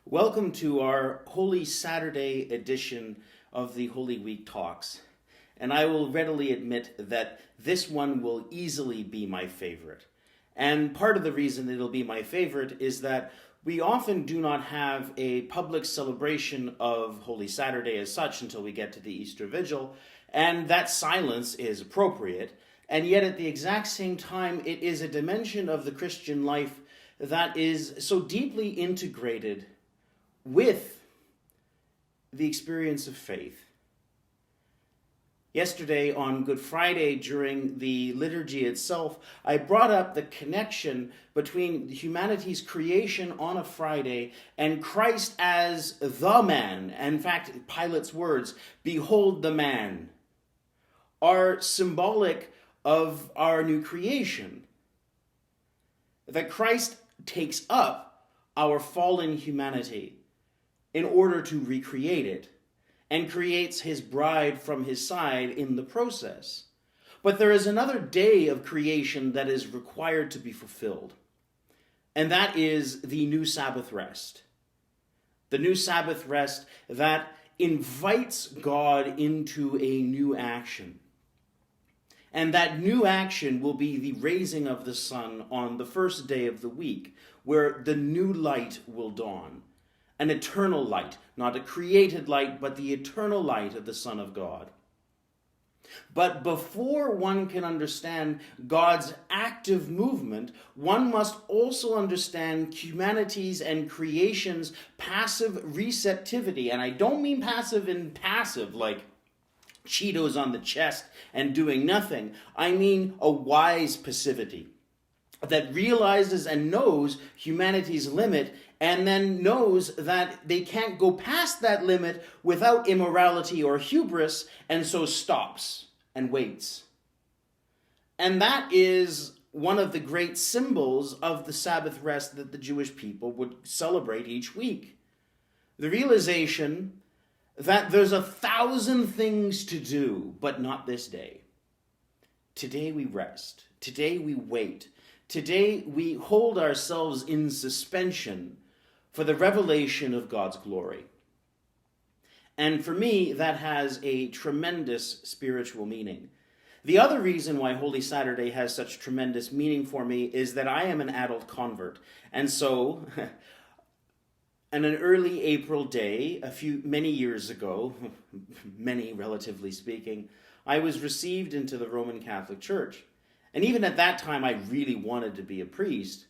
Welcome to our Holy Saturday edition of the Holy Week Talks. And I will readily admit that this one will easily be my favorite. And part of the reason it'll be my favorite is that we often do not have a public celebration of Holy Saturday as such until we get to the Easter Vigil, and that silence is appropriate. And yet at the exact same time, it is a dimension of the Christian life that is so deeply integrated with the experience of faith. Yesterday on Good Friday, during the liturgy itself, I brought up the connection between humanity's creation on a Friday and Christ as the man. In fact, Pilate's words, "Behold the man," are symbolic of our new creation. That Christ takes up our fallen humanity in order to recreate it, and creates his bride from his side in the process. But there is another day of creation that is required to be fulfilled, and that is the new Sabbath rest. The new Sabbath rest that invites God into a new action. And that new action will be the raising of the sun on the first day of the week, where the new light will dawn. An eternal light, not a created light, but the eternal light of the Son of God. But before one can understand God's active movement, one must also understand humanity's and creation's passive receptivity. And I don't mean passive in passive, like Cheetos on the chest and doing nothing. I mean a wise passivity that realizes and knows humanity's limit, and then knows that they can't go past that limit without immorality or hubris, and so stops and waits. And that is one of the great symbols of the Sabbath rest that the Jewish people would celebrate each week. The realization that there's 1,000 things to do, but not this day. Today we rest. Today we wait. Today we hold ourselves in suspension for the revelation of God's glory. And for me, that has a tremendous spiritual meaning. The other reason why Holy Saturday has such tremendous meaning for me is that I am an adult convert. And so, on an early April day, many years ago, many relatively speaking, I was received into the Roman Catholic Church. And even at that time, I really wanted to be a priest.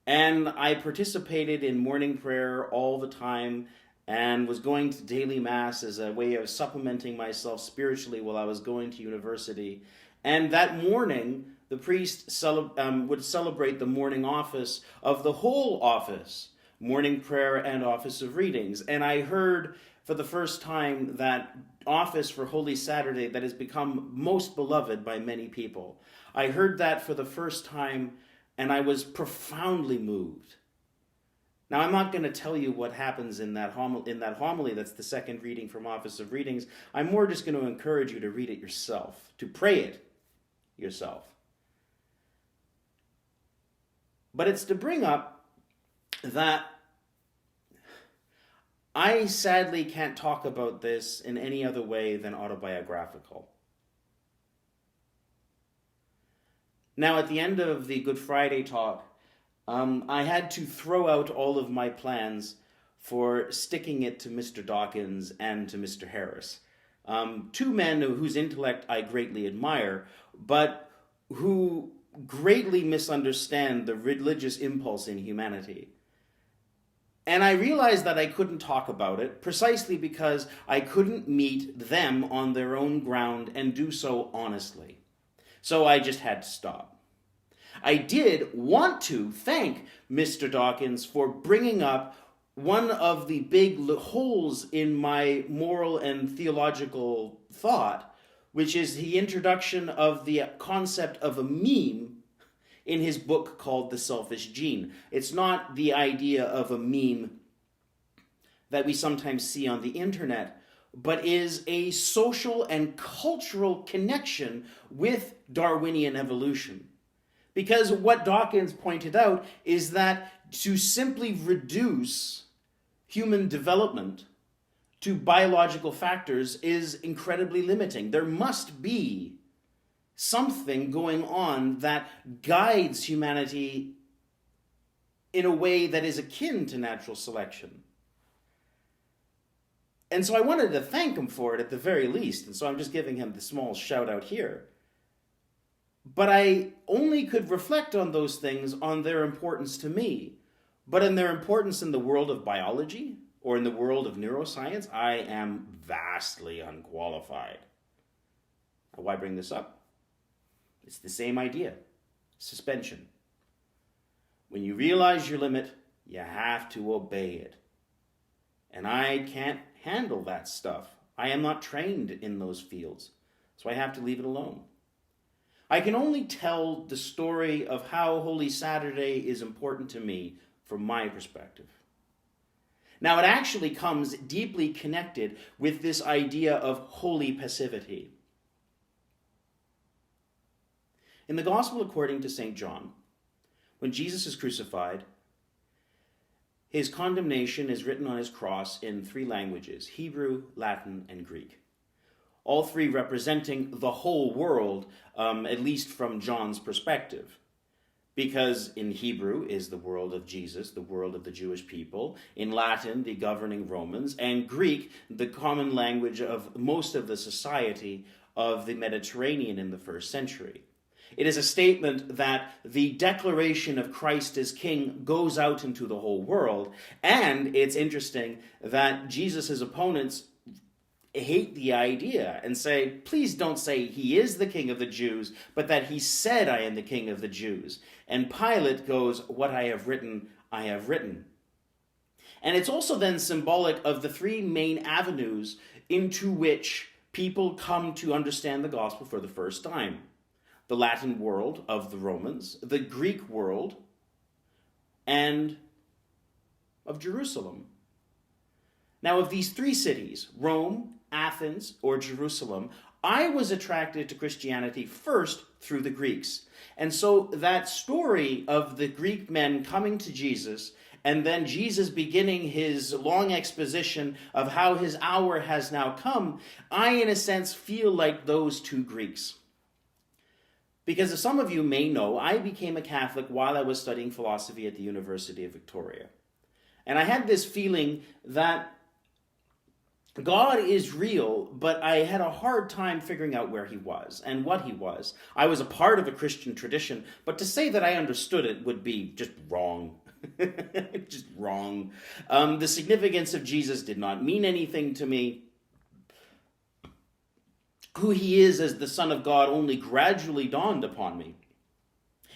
And I participated in morning prayer all the time and was going to daily mass as a way of supplementing myself spiritually while I was going to university. And that morning, the priest would celebrate the morning office of the whole office, morning prayer and office of readings. And I heard for the first time that office for Holy Saturday that has become most beloved by many people. I heard that for the first time, and I was profoundly moved. Now, I'm not going to tell you what happens in that homily. That's the second reading from Office of Readings. I'm more just going to encourage you to read it yourself, to pray it yourself. But it's to bring up that I sadly can't talk about this in any other way than autobiographical. Now, at the end of the Good Friday talk, I had to throw out all of my plans for sticking it to Mr. Dawkins and to Mr. Harris. Two men whose intellect I greatly admire, but who greatly misunderstand the religious impulse in humanity. And I realized that I couldn't talk about it precisely because I couldn't meet them on their own ground and do so honestly. So I just had to stop. I did want to thank Mr. Dawkins for bringing up one of the big holes in my moral and theological thought, which is the introduction of the concept of a meme in his book called The Selfish Gene. It's not the idea of a meme that we sometimes see on the internet, but is a social and cultural connection with Darwinian evolution. Because what Dawkins pointed out is that to simply reduce human development to biological factors is incredibly limiting. There must be something going on that guides humanity in a way that is akin to natural selection. And so I wanted to thank him for it at the very least, and so I'm just giving him the small shout out here. But I only could reflect on those things on their importance to me. But in their importance in the world of biology or in the world of neuroscience, I am vastly unqualified. Now, why bring this up? It's the same idea. Suspension. When you realize your limit, you have to obey it. And I can't handle that stuff. I am not trained in those fields, so I have to leave it alone. I can only tell the story of how Holy Saturday is important to me from my perspective. Now, it actually comes deeply connected with this idea of holy passivity. In the Gospel according to St John, when Jesus is crucified, his condemnation is written on his cross in 3 languages: Hebrew, Latin, and Greek. All 3 representing the whole world, at least from John's perspective. Because in Hebrew is the world of Jesus, the world of the Jewish people. In Latin, the governing Romans. And Greek, the common language of most of the society of the Mediterranean in the first century. It is a statement that the declaration of Christ as King goes out into the whole world. And it's interesting that Jesus' opponents hate the idea and say, please don't say he is the King of the Jews, but that he said, I am the King of the Jews. And Pilate goes, what I have written, I have written. And it's also then symbolic of the 3 main avenues into which people come to understand the gospel for the first time. The Latin world of the Romans, the Greek world, and of Jerusalem. Now, of these 3 cities, Rome, Athens, or Jerusalem, I was attracted to Christianity first through the Greeks. And so that story of the Greek men coming to Jesus, and then Jesus beginning his long exposition of how his hour has now come, I, in a sense, feel like those 2 Greeks. Because as some of you may know, I became a Catholic while I was studying philosophy at the University of Victoria. And I had this feeling that God is real, but I had a hard time figuring out where he was and what he was. I was a part of a Christian tradition, but to say that I understood it would be just wrong. Just wrong. The significance of Jesus did not mean anything to me. Who he is as the Son of God only gradually dawned upon me.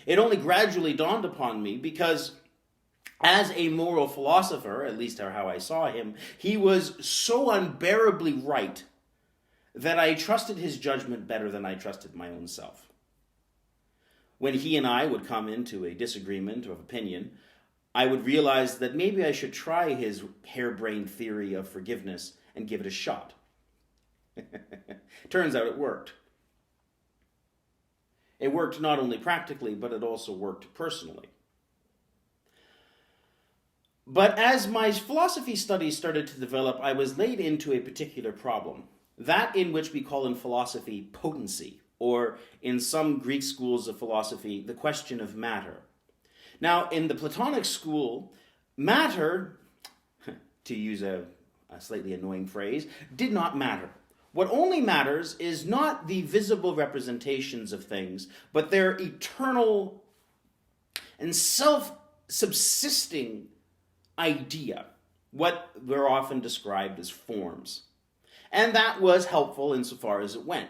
It only gradually dawned upon me because as a moral philosopher, at least how I saw him, he was so unbearably right that I trusted his judgment better than I trusted my own self. When he and I would come into a disagreement of opinion, I would realize that maybe I should try his harebrained theory of forgiveness and give it a shot. Turns out it worked. It worked not only practically, but it also worked personally. But as my philosophy studies started to develop, I was laid into a particular problem, that in which we call in philosophy potency, or in some Greek schools of philosophy, the question of matter. Now, in the Platonic school, matter, to use a slightly annoying phrase, did not matter. What only matters is not the visible representations of things, but their eternal and self-subsisting idea, what were often described as forms. And that was helpful insofar as it went.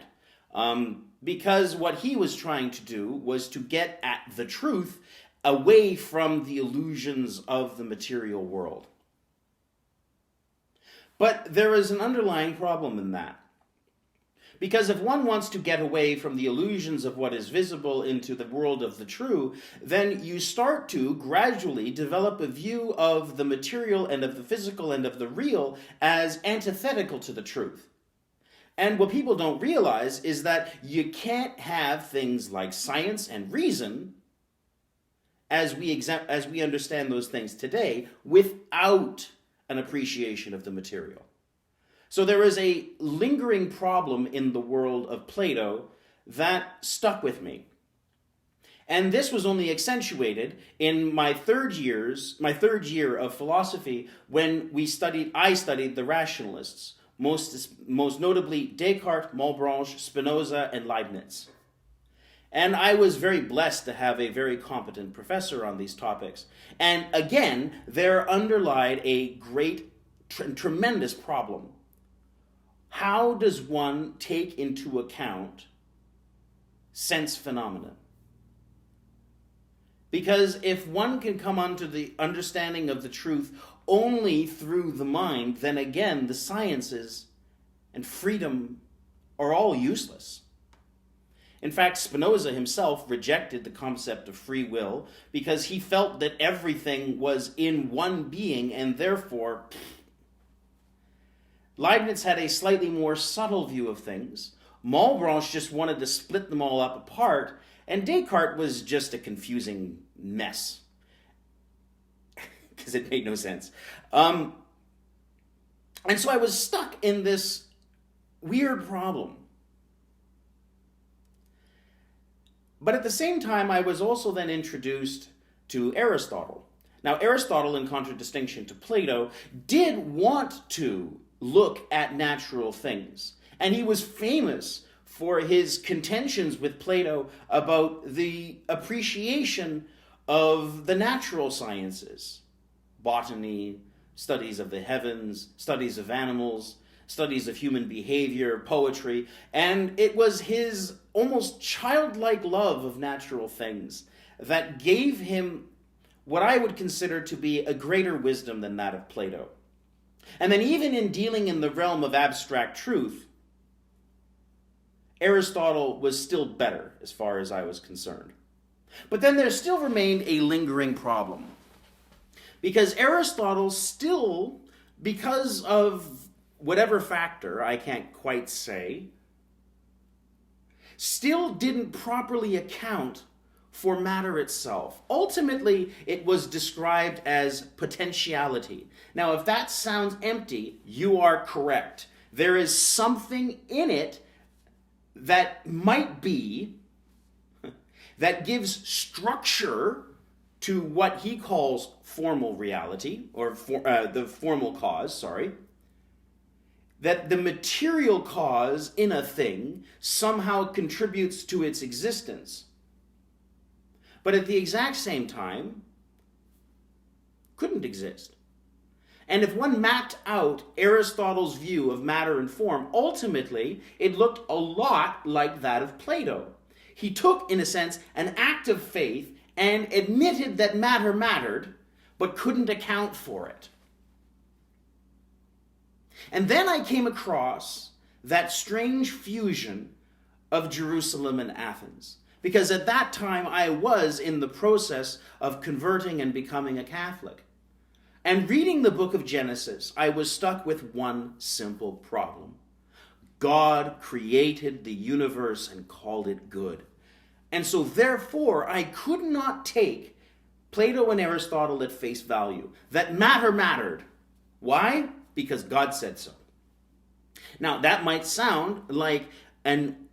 Because what he was trying to do was to get at the truth away from the illusions of the material world. But there is an underlying problem in that. Because if one wants to get away from the illusions of what is visible into the world of the true, then you start to gradually develop a view of the material and of the physical and of the real as antithetical to the truth. And what people don't realize is that you can't have things like science and reason, as we understand those things today, without an appreciation of the material. So there is a lingering problem in the world of Plato that stuck with me. And this was only accentuated in my third year of philosophy when I studied the rationalists, most notably Descartes, Malebranche, Spinoza, and Leibniz. And I was very blessed to have a very competent professor on these topics. And again, there underlied a great, tremendous problem. How does one take into account sense phenomena? Because if one can come unto the understanding of the truth only through the mind, then again, the sciences and freedom are all useless. In fact, Spinoza himself rejected the concept of free will because he felt that everything was in one being and therefore Leibniz had a slightly more subtle view of things. Malebranche just wanted to split them all up apart, and Descartes was just a confusing mess because it made no sense. And so I was stuck in this weird problem. But at the same time, I was also then introduced to Aristotle. Now, Aristotle, in contradistinction to Plato, did want to look at natural things. And he was famous for his contentions with Plato about the appreciation of the natural sciences. Botany, studies of the heavens, studies of animals, studies of human behavior, poetry. And it was his almost childlike love of natural things that gave him what I would consider to be a greater wisdom than that of Plato. And then even in dealing in the realm of abstract truth, Aristotle was still better as far as I was concerned. But then there still remained a lingering problem. Because Aristotle still, because of whatever factor, I can't quite say, still didn't properly account for matter itself. Ultimately, it was described as potentiality. Now, if that sounds empty, you are correct. There is something in it that might be, that gives structure to what he calls formal reality, or the formal cause, that the material cause in a thing somehow contributes to its existence. But at the exact same time, couldn't exist. And if one mapped out Aristotle's view of matter and form, ultimately, it looked a lot like that of Plato. He took, in a sense, an act of faith and admitted that matter mattered, but couldn't account for it. And then I came across that strange fusion of Jerusalem and Athens. Because at that time, I was in the process of converting and becoming a Catholic. And reading the book of Genesis, I was stuck with one simple problem. God created the universe and called it good. And so therefore, I could not take Plato and Aristotle at face value, that matter mattered. Why? Because God said so. Now, that might sound like an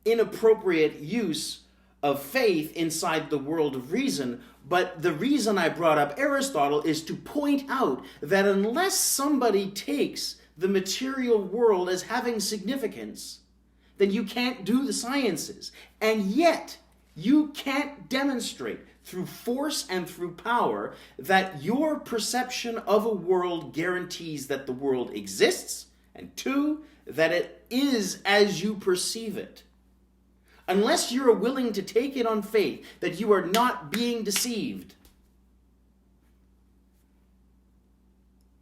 inappropriate use of faith inside the world of reason, but the reason I brought up Aristotle is to point out that unless somebody takes the material world as having significance, then you can't do the sciences. And yet, you can't demonstrate through force and through power that your perception of a world guarantees that the world exists, and two, that it is as you perceive it. Unless you're willing to take it on faith that you are not being deceived,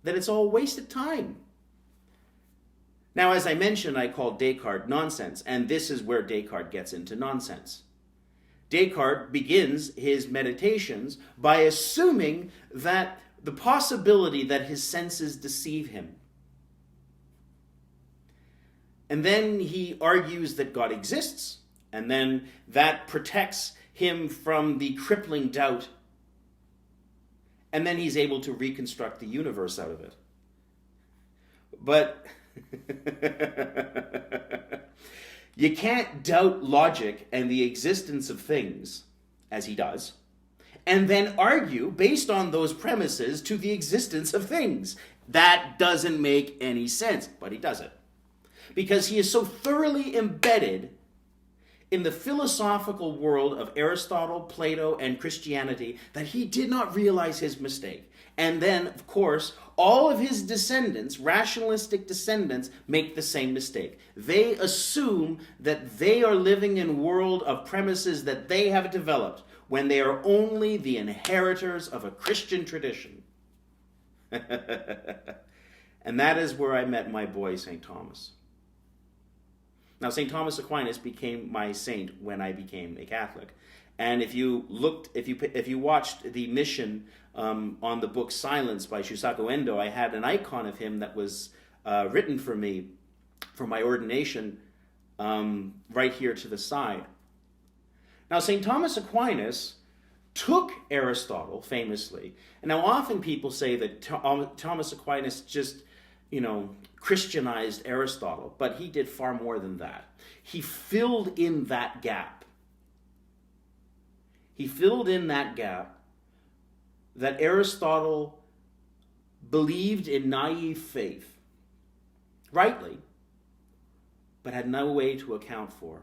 then it's all wasted time. Now, as I mentioned, I called Descartes nonsense, and this is where Descartes gets into nonsense. Descartes begins his meditations by assuming that the possibility that his senses deceive him. And then he argues that God exists, and then that protects him from the crippling doubt. And then he's able to reconstruct the universe out of it. But you can't doubt logic and the existence of things, as he does, and then argue based on those premises to the existence of things. That doesn't make any sense, but he does it. Because he is so thoroughly embedded in the philosophical world of Aristotle, Plato, and Christianity that he did not realize his mistake. And then, of course, all of his descendants, rationalistic descendants, make the same mistake. They assume that they are living in a world of premises that they have developed when they are only the inheritors of a Christian tradition. And that is where I met my boy, St. Thomas. Now, St. Thomas Aquinas became my saint when I became a Catholic. And if you watched the mission on the book Silence by Shusaku Endo, I had an icon of him that was written for me for my ordination right here to the side. Now, St. Thomas Aquinas took Aristotle, famously, and now often people say that Thomas Aquinas just, Christianized Aristotle, but he did far more than that. He filled in that gap. He filled in that gap that Aristotle believed in naive faith, rightly, but had no way to account for.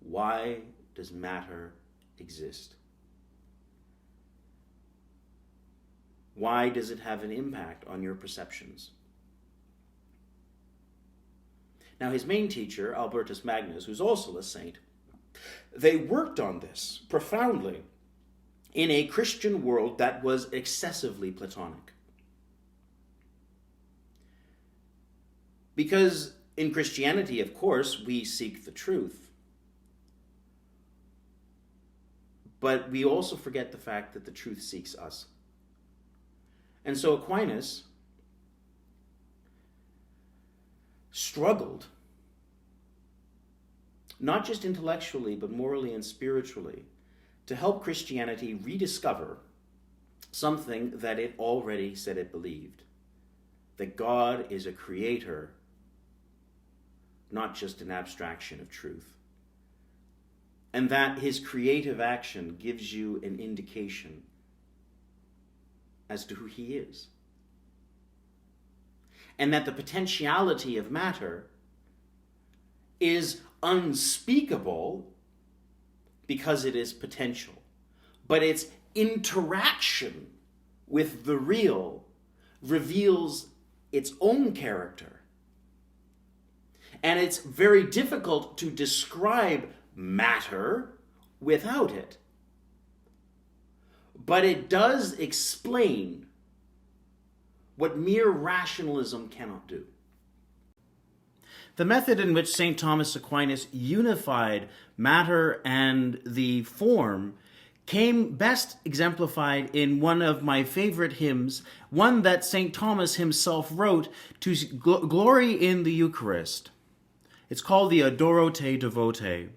Why does matter exist? Why does it have an impact on your perceptions? Now, his main teacher, Albertus Magnus, who's also a saint, they worked on this profoundly in a Christian world that was excessively Platonic. Because in Christianity, of course, we seek the truth. But we also forget the fact that the truth seeks us. And so Aquinas struggled, not just intellectually, but morally and spiritually, to help Christianity rediscover something that it already said it believed, that God is a creator, not just an abstraction of truth, and that his creative action gives you an indication as to who he is. And that the potentiality of matter is unspeakable because it is potential. But its interaction with the real reveals its own character. And it's very difficult to describe matter without it. But it does explain what mere rationalism cannot do. The method in which St. Thomas Aquinas unified matter and the form came best exemplified in one of my favorite hymns, one that St. Thomas himself wrote to glory in the Eucharist. It's called the Adoro Te Devote.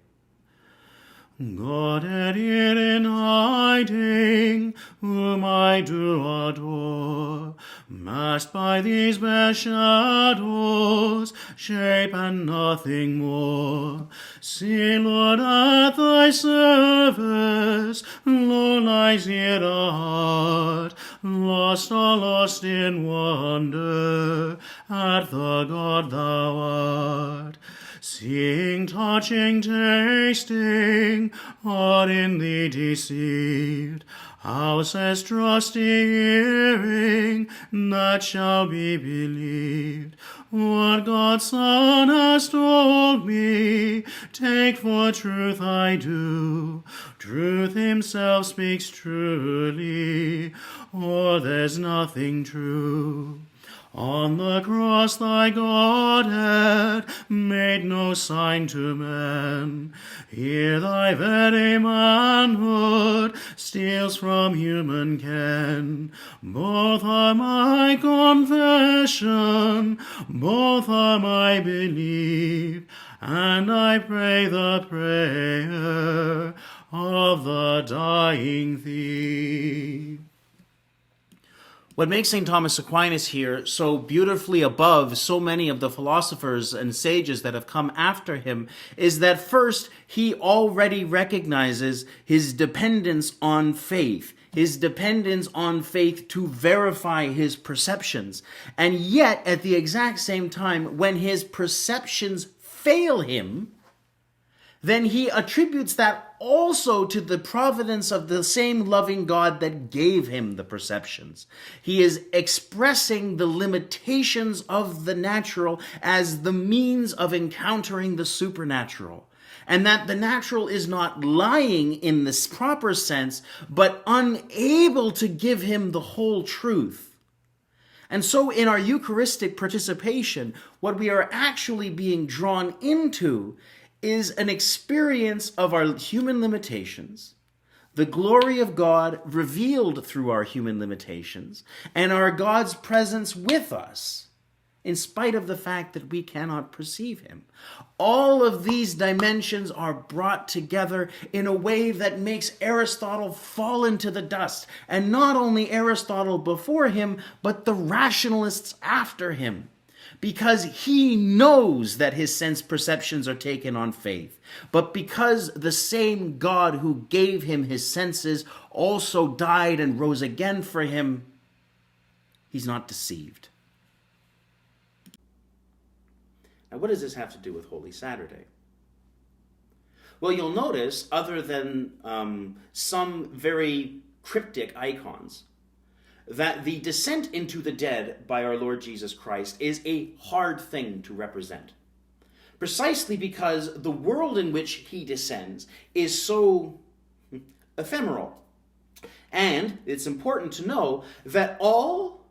God in hiding, whom I do adore, masked by these bare shadows, shape and nothing more. See, Lord, at thy service, lo lies here a heart, lost, all lost in wonder, at the God thou art. Seeing, touching, tasting, all in thee deceived, how says trusty hearing, that shall be believed. What God's Son has told me, take for truth I do. Truth himself speaks truly, or there's nothing true. On the cross thy Godhead made no sign to man. Here thy very manhood steals from human ken. Both are my confession, both are my belief, and I pray the prayer of the dying thief. What makes St Thomas Aquinas here so beautifully above so many of the philosophers and sages that have come after him is that first, he already recognizes his dependence on faith. His dependence on faith to verify his perceptions. And yet, at the exact same time, when his perceptions fail him, then he attributes that also to the providence of the same loving God that gave him the perceptions. He is expressing the limitations of the natural as the means of encountering the supernatural. And that the natural is not lying in this proper sense, but unable to give him the whole truth. And so in our Eucharistic participation, what we are actually being drawn into is an experience of our human limitations, the glory of God revealed through our human limitations, and our God's presence with us, in spite of the fact that we cannot perceive him. All of these dimensions are brought together in a way that makes Aristotle fall into the dust, and not only Aristotle before him, but the rationalists after him. Because he knows that his sense perceptions are taken on faith. But because the same God who gave him his senses also died and rose again for him, he's not deceived. Now, what does this have to do with Holy Saturday? Well, you'll notice, other than some very cryptic icons, that the descent into the dead by our Lord Jesus Christ is a hard thing to represent. Precisely because the world in which he descends is so ephemeral. And it's important to know that all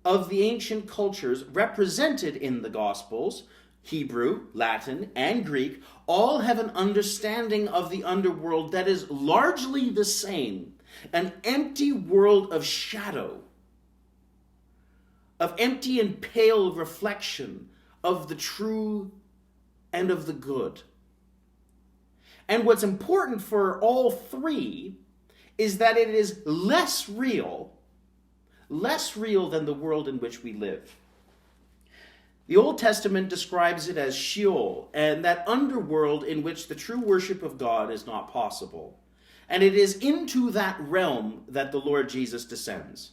of the ancient cultures represented in the Gospels, Hebrew, Latin, and Greek, all have an understanding of the underworld that is largely the same. An empty world of shadow, of empty and pale reflection of the true and of the good. And what's important for all three is that it is less real than the world in which we live. The Old Testament describes it as Sheol, and that underworld in which the true worship of God is not possible. And it is into that realm that the Lord Jesus descends.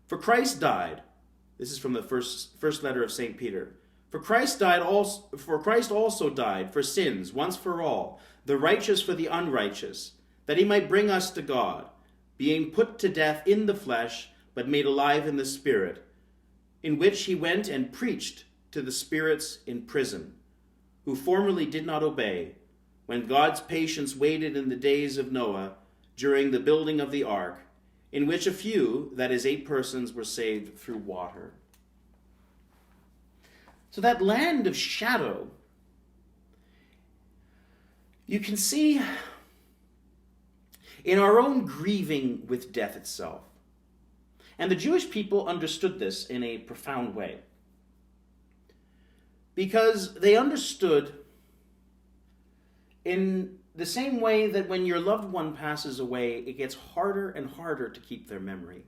For Christ died, this is from the first letter of St. Peter. For Christ also died for sins once for all, the righteous for the unrighteous, that he might bring us to God, being put to death in the flesh, but made alive in the Spirit, in which he went and preached to the spirits in prison, who formerly did not obey, when God's patience waited in the days of Noah during the building of the ark, in which a few, that is 8 persons, were saved through water. So that land of shadow, you can see in our own grieving with death itself. And the Jewish people understood this in a profound way. Because they understood in the same way that when your loved one passes away, it gets harder and harder to keep their memory.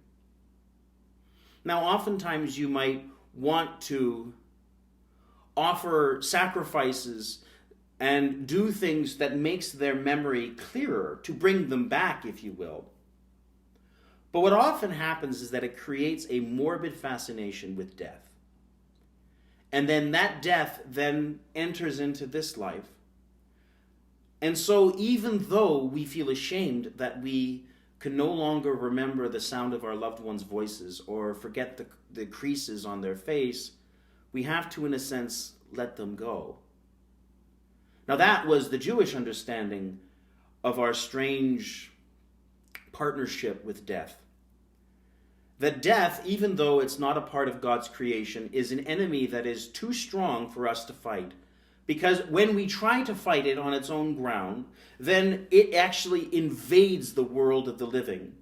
Now, oftentimes you might want to offer sacrifices and do things that makes their memory clearer, to bring them back, if you will. But what often happens is that it creates a morbid fascination with death. And then that death then enters into this life. And so even though we feel ashamed that we can no longer remember the sound of our loved ones' voices or forget the creases on their face, we have to, in a sense, let them go. Now that was the Jewish understanding of our strange partnership with death. That death, even though it's not a part of God's creation, is an enemy that is too strong for us to fight. Because when we try to fight it on its own ground, then it actually invades the world of the living.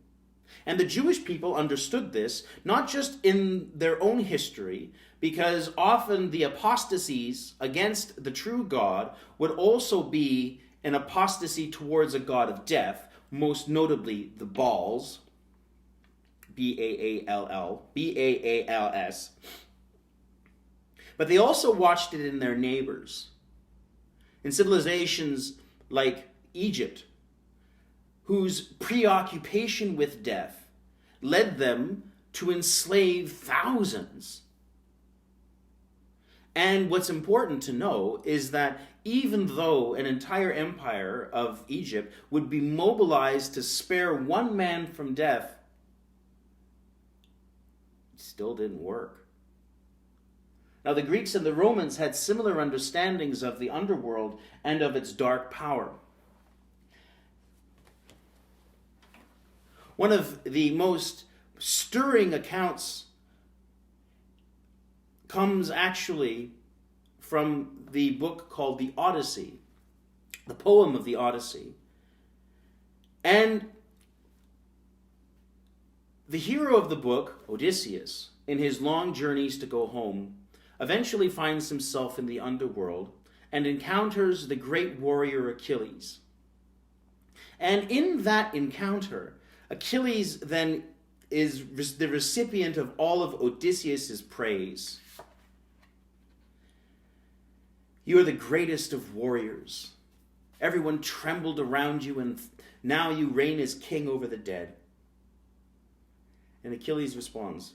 And the Jewish people understood this, not just in their own history, because often the apostasies against the true God would also be an apostasy towards a God of death. most notably the Baals, Baals, but they also watched it in their neighbors. In civilizations like Egypt, whose preoccupation with death led them to enslave thousands. And what's important to know is that even though an entire empire of Egypt would be mobilized to spare one man from death, it still didn't work. Now, the Greeks and the Romans had similar understandings of the underworld and of its dark power. One of the most stirring accounts comes actually from the book called the Odyssey, the poem of the Odyssey. And the hero of the book, Odysseus, in his long journeys to go home, eventually finds himself in the underworld and encounters the great warrior Achilles. And in that encounter, Achilles then is the recipient of all of Odysseus' praise. You are the greatest of warriors. Everyone trembled around you, and now you reign as king over the dead. And Achilles responds,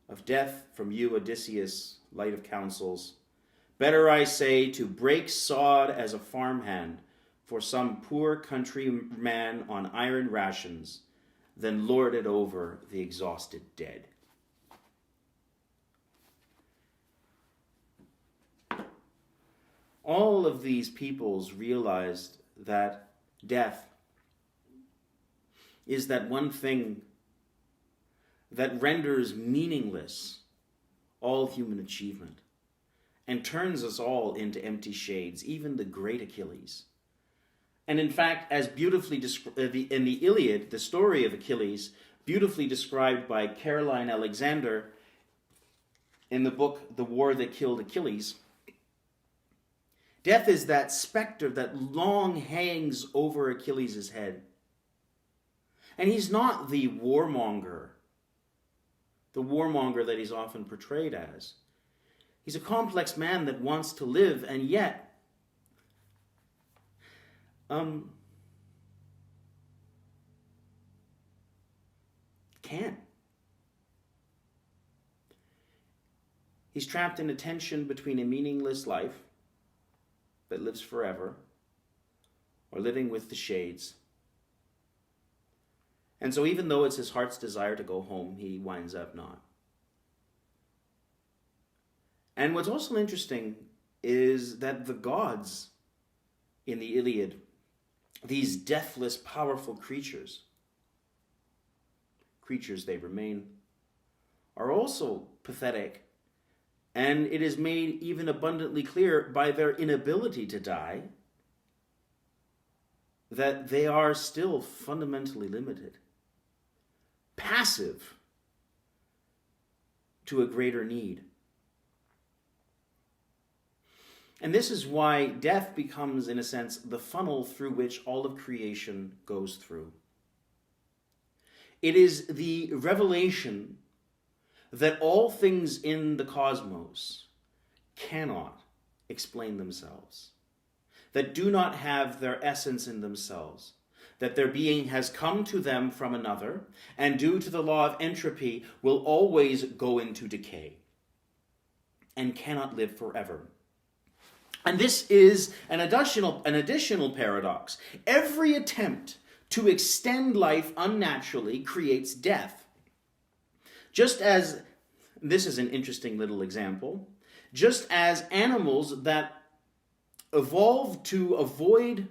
of death from you, Odysseus, light of counsels, better, I say, to break sod as a farmhand for some poor countryman on iron rations than lord it over the exhausted dead. All of these peoples realized that death is that one thing that renders meaningless all human achievement and turns us all into empty shades, even the great Achilles. And in fact, as beautifully in the Iliad, the story of Achilles, beautifully described by Caroline Alexander in the book The War That Killed Achilles, death is that specter that long hangs over Achilles' head. And he's not the warmonger that he's often portrayed as. He's a complex man that wants to live, and yet can't. He's trapped in a tension between a meaningless life that lives forever or living with the shades. And so even though it's his heart's desire to go home, he winds up not. And what's also interesting is that the gods in the Iliad, these deathless, powerful creatures they remain, are also pathetic. And it is made even abundantly clear by their inability to die that they are still fundamentally limited, passive to a greater need. And this is why death becomes, in a sense, the funnel through which all of creation goes through. It is the revelation that all things in the cosmos cannot explain themselves, that do not have their essence in themselves, that their being has come to them from another, and due to the law of entropy will always go into decay and cannot live forever. And this is an additional paradox. Every attempt to extend life unnaturally creates death. Just as, this is an interesting little example, just as animals that evolved to avoid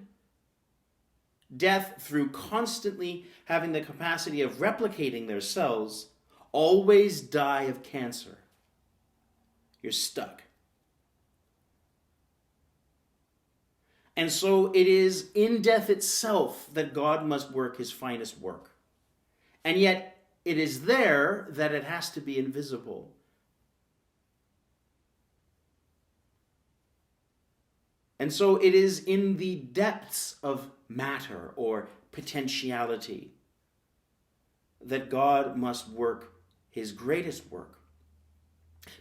death through constantly having the capacity of replicating their cells always die of cancer. You're stuck. And so it is in death itself that God must work his finest work. And yet it is there that it has to be invisible. And so it is in the depths of matter or potentiality that God must work his greatest work.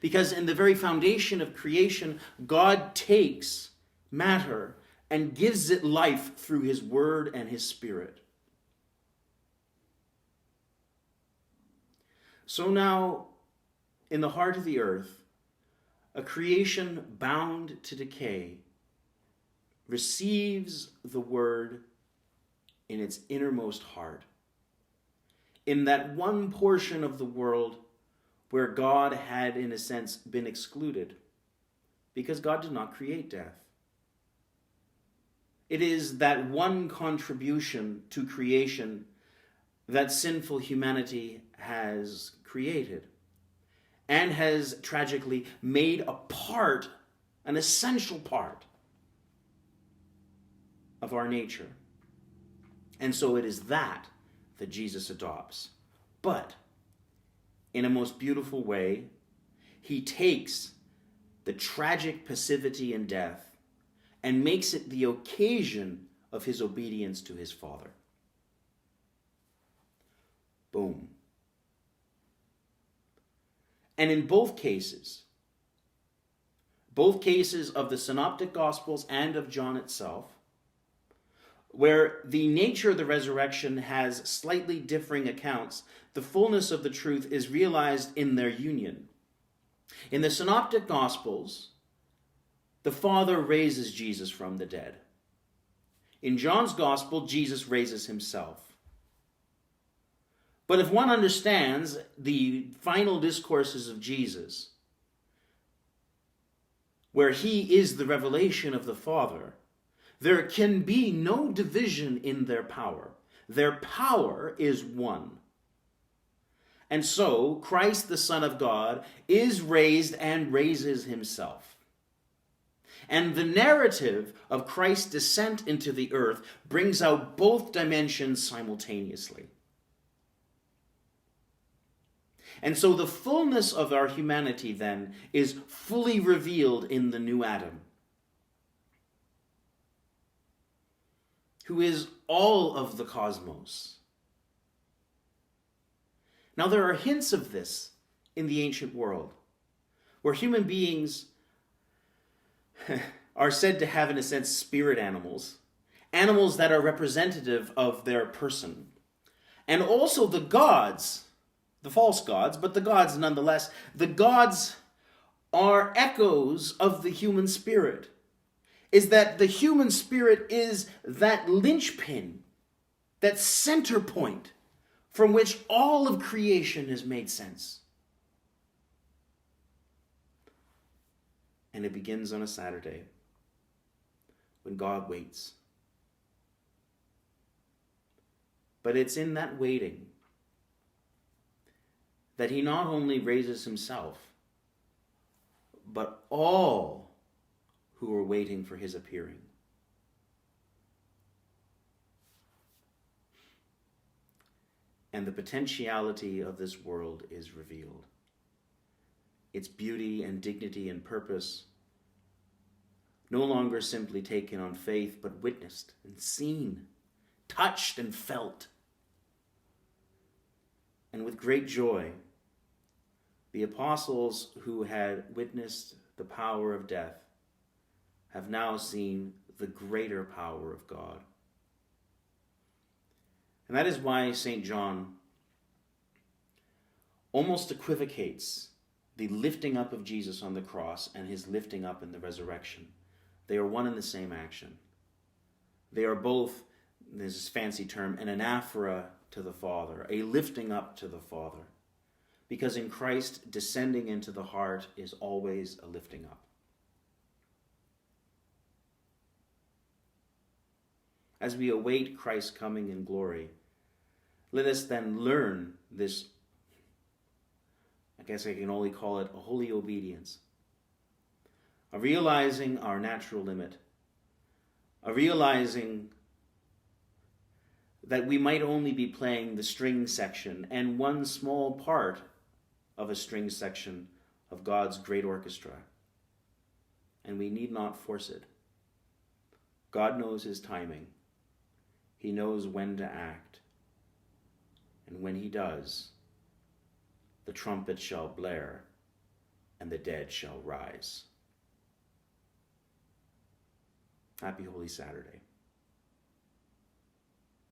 Because in the very foundation of creation, God takes matter and gives it life through his word and his spirit. So now, in the heart of the earth, a creation bound to decay receives the word in its innermost heart, in that one portion of the world where God had, in a sense, been excluded, because God did not create death. It is that one contribution to creation that sinful humanity has created and has tragically made a part, an essential part of our nature. And so it is that Jesus adopts. But in a most beautiful way, he takes the tragic passivity in death and makes it the occasion of his obedience to his Father. Boom. And in both cases of the Synoptic Gospels and of John itself, where the nature of the resurrection has slightly differing accounts, the fullness of the truth is realized in their union. In the Synoptic Gospels, the Father raises Jesus from the dead. In John's Gospel, Jesus raises himself. But if one understands the final discourses of Jesus, where he is the revelation of the Father, there can be no division in their power. Their power is one. And so, Christ, the Son of God, is raised and raises himself. And the narrative of Christ's descent into the earth brings out both dimensions simultaneously. And so the fullness of our humanity then is fully revealed in the new Adam, who is all of the cosmos. Now there are hints of this in the ancient world, where human beings are said to have, in a sense, spirit animals, animals that are representative of their person. And also the gods, the false gods, but the gods nonetheless, the gods are echoes of the human spirit. Is that the human spirit is that linchpin, that center point from which all of creation is made sense. And it begins on a Saturday when God waits. But it's in that waiting that he not only raises himself, but all who are waiting for his appearing. And the potentiality of this world is revealed. Its beauty and dignity and purpose, no longer simply taken on faith, but witnessed and seen, touched and felt. And with great joy, the apostles who had witnessed the power of death have now seen the greater power of God. And that is why St. John almost equivocates the lifting up of Jesus on the cross and his lifting up in the resurrection. They are one and the same action. They are both, this is a fancy term, an anaphora to the Father, a lifting up to the Father. Because in Christ, descending into the heart is always a lifting up. As we await Christ's coming in glory, let us then learn this, I guess I can only call it a holy obedience, a realizing our natural limit, a realizing that we might only be playing the string section and one small part of a string section of God's great orchestra, and we need not force it. God knows his timing. He knows when to act. And when he does, the trumpet shall blare, and the dead shall rise. Happy Holy Saturday.